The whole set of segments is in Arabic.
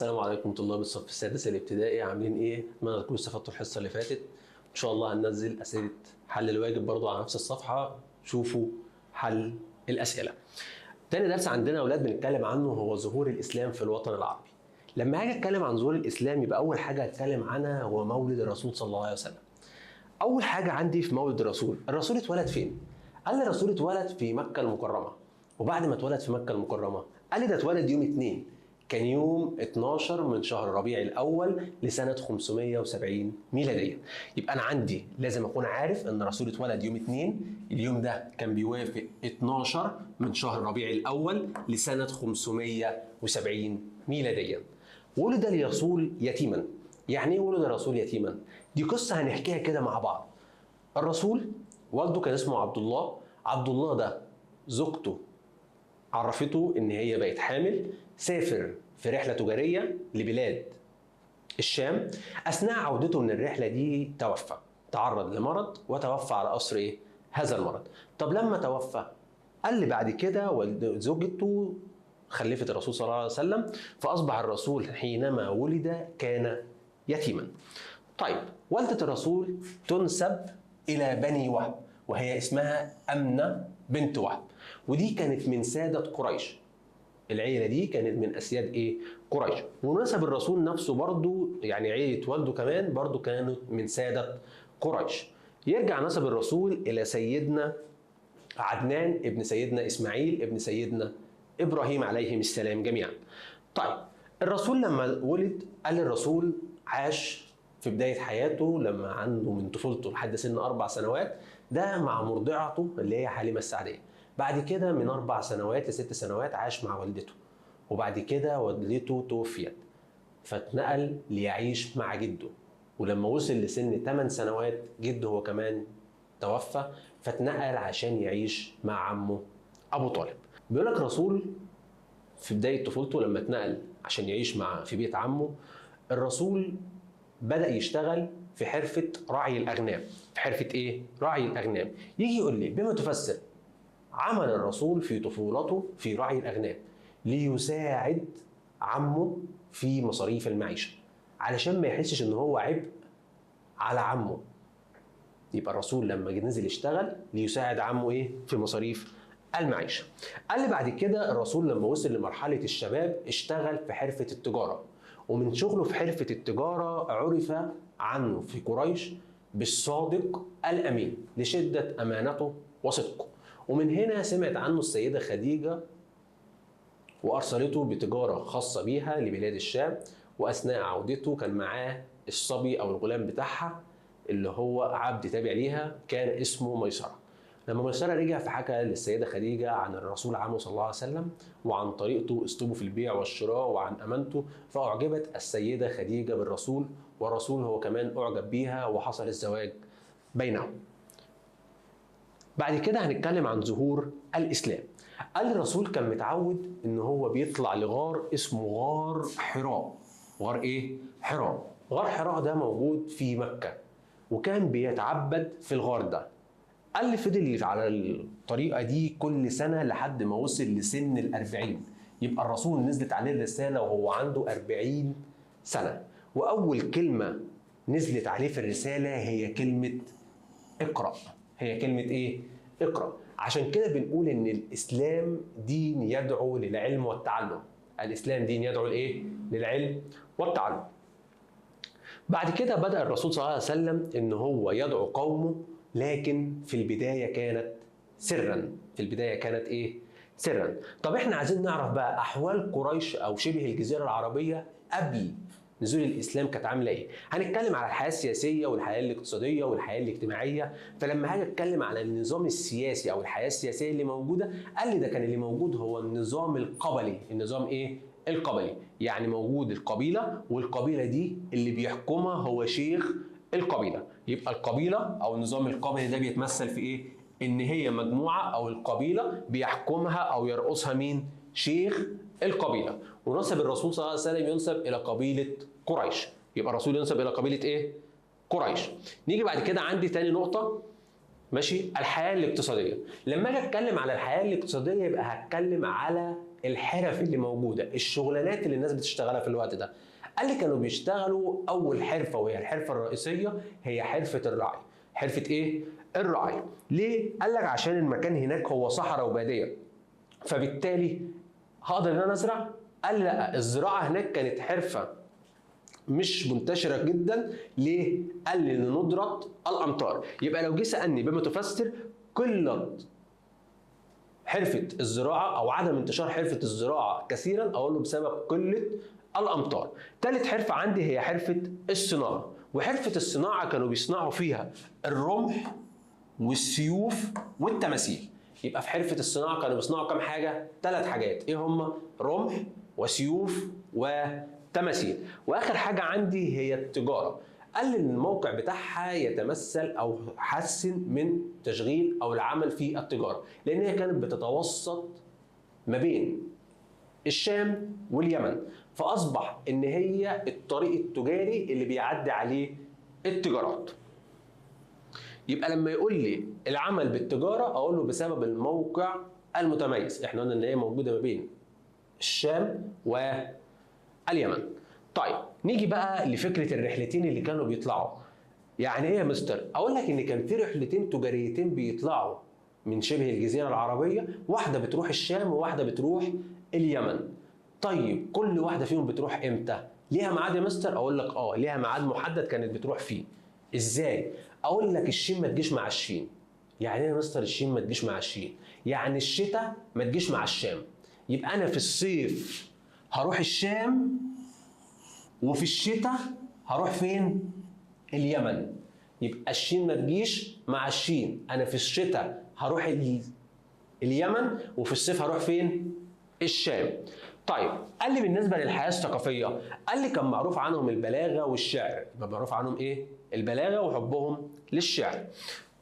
السلام عليكم طلاب الصف السادس الابتدائي، عاملين ايه؟ اتمنى تكونوا استفدتوا الحصه اللي فاتت. ان شاء الله هننزل اسئله حل الواجب برضو على نفس الصفحه، شوفوا حل الاسئله. تاني درس عندنا يا اولاد بنتكلم عنه هو ظهور الاسلام في الوطن العربي. لما هاجي اتكلم عن ظهور الاسلام يبقى اول حاجه هتكلم عنها هو مولد الرسول صلى الله عليه وسلم. اول حاجه عندي في مولد الرسول اتولد فين؟ قال لي الرسول اتولد في مكه المكرمه. وبعد ما اتولد في مكه المكرمه قال لي ده اتولد يوم 2، كان يوم 12 من شهر ربيع الاول لسنه 570 ميلاديه. يبقى انا عندي لازم اكون عارف ان الرسول اتولد يوم 2، اليوم ده كان بيوافق 12 من شهر ربيع الاول لسنه 570 ميلاديا. ولد الرسول يتيما. يعني ايه ولد الرسول يتيما؟ دي قصه هنحكيها كده مع بعض. الرسول والده كان اسمه عبد الله. عبد الله ده زوجته عرفته ان هي بقت حامل، سافر في رحله تجاريه لبلاد الشام. اثناء عودته من الرحله دي توفى، تعرض لمرض وتوفى على اثر ايه؟ هذا المرض. طب لما توفى قال لي بعد كده زوجته خلفت الرسول صلى الله عليه وسلم، فاصبح الرسول حينما ولد كان يتيما. طيب والدة الرسول تنسب إلى بني وهب، وهي اسمها أمنة بنت وهب، ودي كانت من سادة قريش. العيلة دي كانت من أسياد إيه؟ قريش. ونسب الرسول نفسه برضو، يعني عيلة والده كمان برضو كانت من سادة قريش. يرجع نسب الرسول إلى سيدنا عدنان ابن سيدنا إسماعيل ابن سيدنا إبراهيم عليهم السلام جميعا. طيب الرسول لما ولد قال الرسول عاش في بداية حياته لما عنده من طفولته لحد سن 4 سنوات ده مع مرضعته اللي هي حليمة السعدية. بعد كده من 4 سنوات ل6 سنوات عاش مع والدته، وبعد كده والدته توفيت فاتنقل ليعيش مع جده. ولما وصل لسن 8 سنوات جده هو كمان توفى فاتنقل عشان يعيش مع عمه أبو طالب. بيقول لك الرسول في بداية طفولته لما اتنقل عشان يعيش في بيت عمه، الرسول بدأ يشتغل في حرفة رعي الأغنام. في حرفة إيه؟ رعي الأغنام. يجي يقول لي بما تفسر عمل الرسول في طفولته في رعي الأغنام ليساعد عمه في مصاريف المعيشة، علشان ما يحسش إن هو عبء على عمه. يبقى الرسول لما نزل يشتغل ليساعد عمه إيه؟ في مصاريف المعيشة. قال لي بعد كده الرسول لما وصل لمرحلة الشباب اشتغل في حرفة التجارة، ومن شغله في حرفة التجارة عرف عنه في قريش بالصادق الأمين لشدة أمانته وصدقه. ومن هنا سمعت عنه السيدة خديجة وأرسلته بتجارة خاصة بيها لبلاد الشام، وأثناء عودته كان معاه الصبي أو الغلام بتاعها اللي هو عبد تابع ليها كان اسمه ميسرة. لما ميسرة رجع فحكى للسيدة خديجة عن الرسول عمه صلى الله عليه وسلم وعن طريقته اسلوبه في البيع والشراء وعن امانته، فاعجبت السيدة خديجة بالرسول، والرسول هو كمان اعجب بيها وحصل الزواج بينهم. بعد كده هنتكلم عن ظهور الاسلام. قال الرسول كان متعود ان هو بيطلع لغار اسمه غار حراء. غار ايه؟ حراء. غار حراء ده موجود في مكة، وكان بيتعبد في الغار ده. قال لي فضل على الطريقة دي كل سنة لحد ما وصل لسن 40. يبقى الرسول نزلت عليه الرسالة وهو عنده 40 سنة، وأول كلمة نزلت عليه في الرسالة هي كلمة اقرأ. هي كلمة إيه؟ اقرأ. عشان كده بنقول إن الإسلام دين يدعو للعلم والتعلم. الإسلام دين يدعو لإيه؟ للعلم والتعلم. بعد كده بدأ الرسول صلى الله عليه وسلم إن هو يدعو قومه، لكن في البداية كانت سرا. في البداية كانت إيه؟ سرا. طب إحنا عايزين نعرف بقى أحوال قريش أو شبه الجزيرة العربية قبل نزول الإسلام كانت عاملة إيه؟ هنتكلم على الحياة السياسية والحياة الاقتصادية والحياة الاجتماعية. فلما هاجي أتكلم على النظام السياسي أو الحياة السياسية اللي موجودة، قال لي ده كان اللي موجود هو النظام القبلي. النظام إيه؟ القبلي. يعني موجود القبيلة، والقبيلة دي اللي بيحكمها هو شيخ القبيلة. يبقى القبيلة أو النظام القبلي ده بيتمثل في إيه؟ إن هي مجموعة أو القبيلة بيحكمها أو يرأسها مين؟ شيخ القبيلة. ونسب الرسول صلى الله عليه وسلم ينسب إلى قبيلة قريش. يبقى الرسول ينسب إلى قبيلة إيه؟ قريش. نيجي بعد كده عندي تاني نقطة، ماشي، الحياة الاقتصادية. لما أجي أتكلم على الحياة الاقتصادية يبقى هتكلم على الحرف اللي موجوده، الشغلانات اللي الناس بتشتغلها في الوقت ده. قال لي كانوا بيشتغلوا اول حرفه وهي الحرفه الرئيسيه هي حرفه الرعي. حرفه ايه؟ الرعي. ليه؟ قال لك عشان المكان هناك هو صحراء وباديه، فبالتالي هقدر ان انا ازرع؟ قال لا، الزراعه هناك كانت حرفه مش منتشره جدا. ليه؟ قال لي لندره الامطار. يبقى لو جه سالني بما تفسر قله حرفه الزراعه او عدم انتشار حرفه الزراعه كثيرا، اقول له بسبب قله الامطار. ثالث حرفه عندي هي حرفه الصناعه، وحرفه الصناعه كانوا بيصنعوا فيها الرمح والسيوف والتماثيل. يبقى في حرفه الصناعه كانوا بيصنعوا كام حاجه؟ 3 حاجات. ايه هم؟ رمح وسيوف وتماثيل. واخر حاجه عندي هي التجاره. قال ان الموقع بتاعها يتمثل او حسن من تشغيل او العمل في التجاره، لان هي كانت بتتوسط ما بين الشام واليمن، فاصبح ان هي الطريق التجاري اللي بيعدي عليه التجارات. يبقى لما يقول لي العمل بالتجاره اقول له بسبب الموقع المتميز. احنا قلنا ان هي موجوده ما بين الشام واليمن. طيب نيجي بقى لفكره الرحلتين اللي كانوا بيطلعوا. يعني ايه يا مستر؟ اقول لك ان كان في رحلتين تجاريتين بيطلعوا من شبه الجزيره العربيه، واحده بتروح الشام وواحده بتروح اليمن. طيب كل واحده فيهم بتروح امتى؟ ليها ميعاد يا مستر؟ اقول لك ليها ميعاد محدد كانت بتروح فيه. ازاي؟ اقول لك الشين ما تجيش مع الشين. يعني ايه يا مستر الشين ما تجيش مع الشين؟ يعني الشتاء ما تجيش مع الشام. يبقى انا في الصيف هروح الشام، وفي الشتاء هروح فين؟ اليمن. يبقى الشين ما تجيش مع الشين. انا في الشتاء هروح اليمن، وفي الصيف هروح فين؟ الشام. طيب قال لي بالنسبه للحياه الثقافيه، قال لي كان معروف عنهم البلاغه والشعر. يبقى معروف عنهم ايه؟ البلاغه وحبهم للشعر.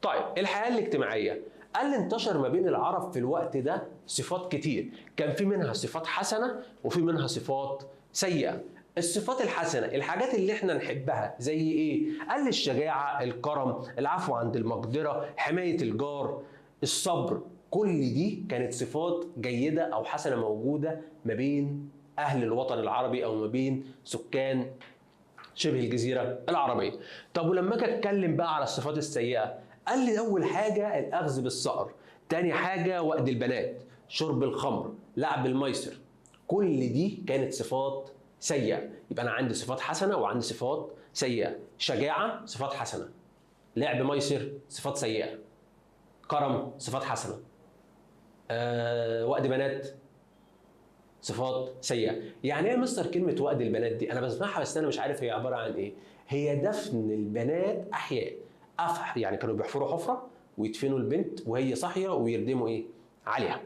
طيب الحياه الاجتماعيه، قال لي انتشر ما بين العرب في الوقت ده صفات كتير، كان في منها صفات حسنه وفي منها صفات سيئه. الصفات الحسنه الحاجات اللي احنا نحبها زي ايه؟ قال لي الشجاعه، الكرم، العفو عند المقدره، حمايه الجار، الصبر. كل دي كانت صفات جيده او حسنه موجوده ما بين اهل الوطن العربي او ما بين سكان شبه الجزيره العربيه. طب ولما اجي اتكلم بقى على الصفات السيئه، قال لي اول حاجه الاخذ بالثأر، تاني حاجه وأد البنات، شرب الخمر، لعب الميسر. كل دي كانت صفات سيئه. يبقى انا عندي صفات حسنه وعندي صفات سيئه. شجاعه صفات حسنه، لعب ميسر صفات سيئه، كرم صفات حسنه، وأد بنات صفات سيئه. يعني ايه يا مستر كلمه وأد البنات دي؟ انا بسمعها بس انا مش عارف هي عباره عن ايه. هي دفن البنات احياء. يعني كانوا بيحفروا حفره ويدفنوا البنت وهي صاحيه ويردموا ايه عليها.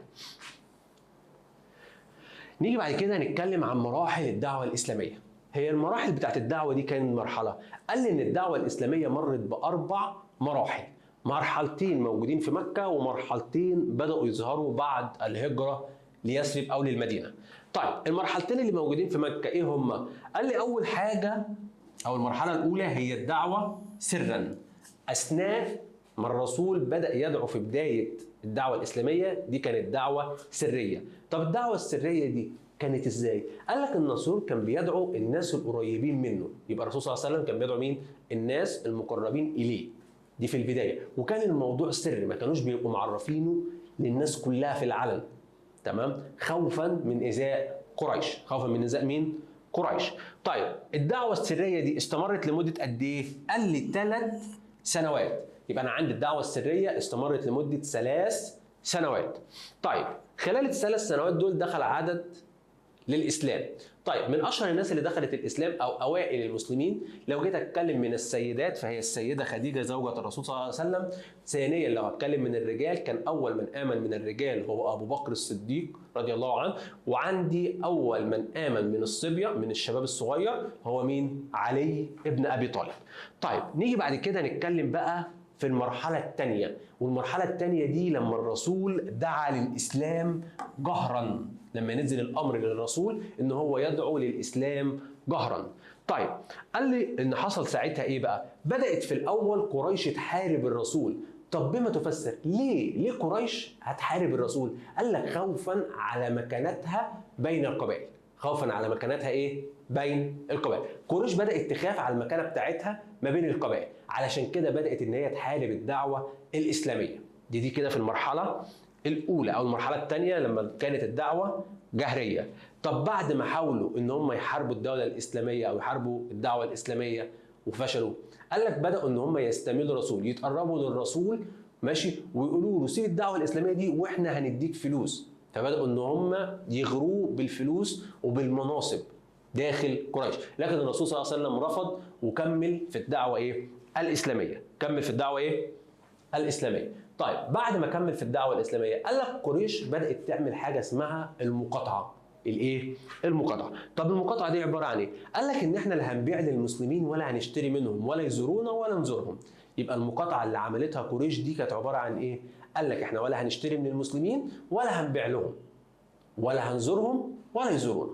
نيجي بعد كده نتكلم عن مراحل الدعوه الاسلاميه. هي المراحل بتاعت الدعوه دي كانت مرحله. قال لي ان الدعوه الاسلاميه مرت ب4 مراحل. مرحلتين موجودين في مكه ومرحلتين بداوا يظهروا بعد الهجره ليثرب او للمدينه. طيب المرحلتين اللي موجودين في مكه ايه هم؟ قال لي اول حاجه او المرحله الاولى هي الدعوه سرا. اثناء ما الرسول بدا يدعو في بدايه الدعوه الاسلاميه دي كانت دعوه سريه. طب الدعوه السريه دي كانت ازاي؟ قال لك ان الرسول كان بيدعو الناس القريبين منه. يبقى الرسول صلى الله عليه وسلم كان بيدعو مين؟ الناس المقربين اليه. دي في البدايه، وكان الموضوع سري، ما كانوش بيبقوا معرفينه للناس كلها في العلن. تمام؟ خوفا من ايذاء قريش. خوفا من ايذاء مين؟ قريش. طيب الدعوه السريه دي استمرت لمده قد ايه؟ قال لي 3 سنوات. يبقى انا عندي الدعوه السريه استمرت لمده 3 سنوات. طيب خلال ال3 سنوات دول دخل عدد للاسلام. طيب من اشهر الناس اللي دخلت الاسلام او اوائل المسلمين، لو جيت اتكلم من السيدات فهي السيده خديجه زوجة الرسول صلى الله عليه وسلم. ثانيا لو هتكلم من الرجال كان اول من امن من الرجال هو ابو بكر الصديق رضي الله عنه. وعندي اول من امن من الصبيه من الشباب الصغير هو مين؟ علي ابن ابي طالب. طيب نيجي بعد كده نتكلم بقى في المرحله الثانيه، والمرحله الثانيه دي لما الرسول دعا للاسلام جهرا. لما نزل الامر للرسول ان هو يدعو للاسلام جهرا. طيب قال لي ان حصل ساعتها ايه بقى؟ بدات في الاول قريش تحارب الرسول. طب بما تفسر ليه قريش هتحارب الرسول؟ قال لك خوفا على مكانتها بين القبائل. خوفا على مكانتها ايه؟ بين القبائل. قريش بدأت تخاف على المكانة بتاعتها ما بين القبائل، علشان كده بدأت ان هي تحارب الدعوة الإسلامية. دي كده في المرحلة الأولى أو المرحلة الثانية لما كانت الدعوة جهرية. طب بعد ما حاولوا ان هم يحاربوا الدولة الإسلامية أو يحاربوا الدعوة الإسلامية وفشلوا، قال لك بدأوا ان هم يستميلوا الرسول، يتقربوا للرسول ماشي، ويقولوا له سيب الدعوة الإسلامية دي واحنا هنديك فلوس. فبدأوا ان هم يغروه بالفلوس وبالمناصب داخل قريش، لكن الرسول صلى الله عليه وسلم رفض وكمل في الدعوة ايه؟ الإسلامية. كمل في الدعوة ايه؟ الإسلامية. طيب بعد ما كمل في الدعوة الإسلامية، قال لك قريش بدأت تعمل حاجة اسمها المقاطعة. الايه؟ المقاطعة. طب المقاطعة دي عبارة عن ايه؟ قال لك ان احنا لا هنبيع للمسلمين ولا هنشتري منهم ولا يزورونا ولا نزورهم. يبقى المقاطعة اللي عملتها قريش دي كانت عبارة عن ايه؟ قال لك احنا ولا هنشتري من المسلمين ولا هنبيع لهم ولا هنزورهم ولا يزورونا.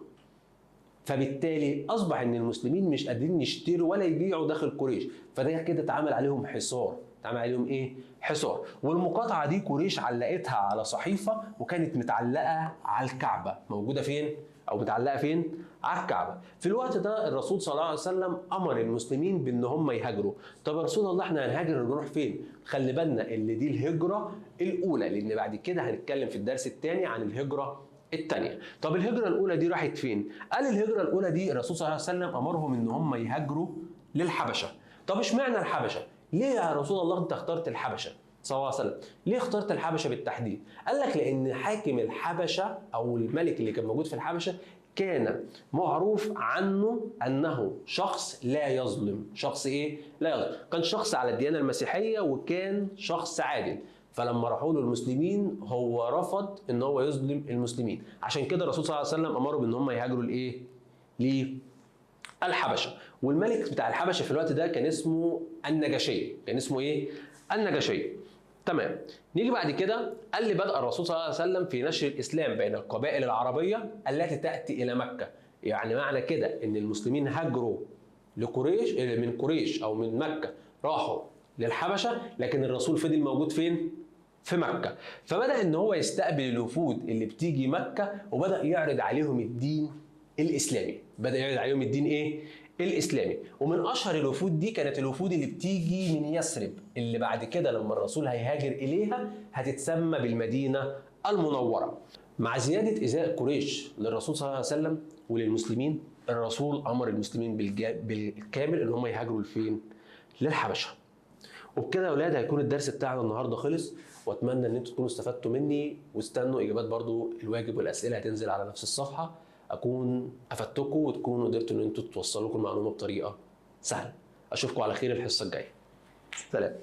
فبالتالي اصبح ان المسلمين مش قادرين يشتروا ولا يبيعوا داخل قريش، فده كده اتعمل عليهم حصار. اتعمل عليهم ايه؟ حصار. والمقاطعه دي قريش علقتها على صحيفه وكانت متعلقه على الكعبه. موجوده فين؟ او متعلقه فين؟ على الكعبه. في الوقت ده الرسول صلى الله عليه وسلم امر المسلمين بان هم يهاجروا. طب يا رسول الله احنا هنهاجر نروح فين؟ خلي بالنا ان دي الهجره الاولى، لان بعد كده هنتكلم في الدرس الثاني عن الهجره الثانيه. طب الهجره الاولى دي راحت فين؟ قال الهجره الاولى دي الرسول صلى الله عليه وسلم امرهم ان هم يهاجروا للحبشه. طب اشمعنى الحبشه؟ ليه يا رسول الله انت اخترت الحبشه صلى الله عليه وسلم؟ ليه اخترت الحبشه بالتحديد؟ قال لك لان حاكم الحبشه او الملك اللي كان موجود في الحبشه كان معروف عنه انه شخص لا يظلم. شخص ايه؟ لا يظلم. كان شخص على الديانه المسيحيه وكان شخص عادل. فلما راحوا له المسلمين هو رفض ان هو يظلم المسلمين، عشان كده الرسول صلى الله عليه وسلم امرهم ان هم يهاجروا لايه؟ للحبشه. والملك بتاع الحبشه في الوقت ده كان اسمه النجاشي. كان اسمه ايه؟ النجاشي. تمام. نيجي بعد كده، قال لي بدأ الرسول صلى الله عليه وسلم في نشر الاسلام بين القبائل العربيه التي تاتي الى مكه. يعني معنى كده ان المسلمين هاجروا لقريش، من قريش او من مكه راحوا للحبشه، لكن الرسول فضل موجود فين؟ في مكه. فبدأ ان هو يستقبل الوفود اللي بتيجي مكه وبدأ يعرض عليهم الدين الاسلامي. بدأ يعرض عليهم الدين ايه؟ الاسلامي. ومن اشهر الوفود دي كانت الوفود اللي بتيجي من يثرب، اللي بعد كده لما الرسول هيهاجر اليها هتتسمى بالمدينه المنوره. مع زياده ايذاء قريش للرسول صلى الله عليه وسلم وللمسلمين، الرسول امر المسلمين بالكامل ان هم يهاجروا لفين؟ للحبشه. وبكده يا اولاد هيكون الدرس بتاعنا النهارده خلص، واتمنى ان انتوا تكونوا استفدتوا مني، واستنوا اجابات برضو الواجب والاسئله هتنزل على نفس الصفحه، اكون افدتكم وتكونوا قدرتوا ان انتوا توصلوا لكم المعلومه بطريقه سهله. اشوفكم على خير الحصه الجايه. سلام.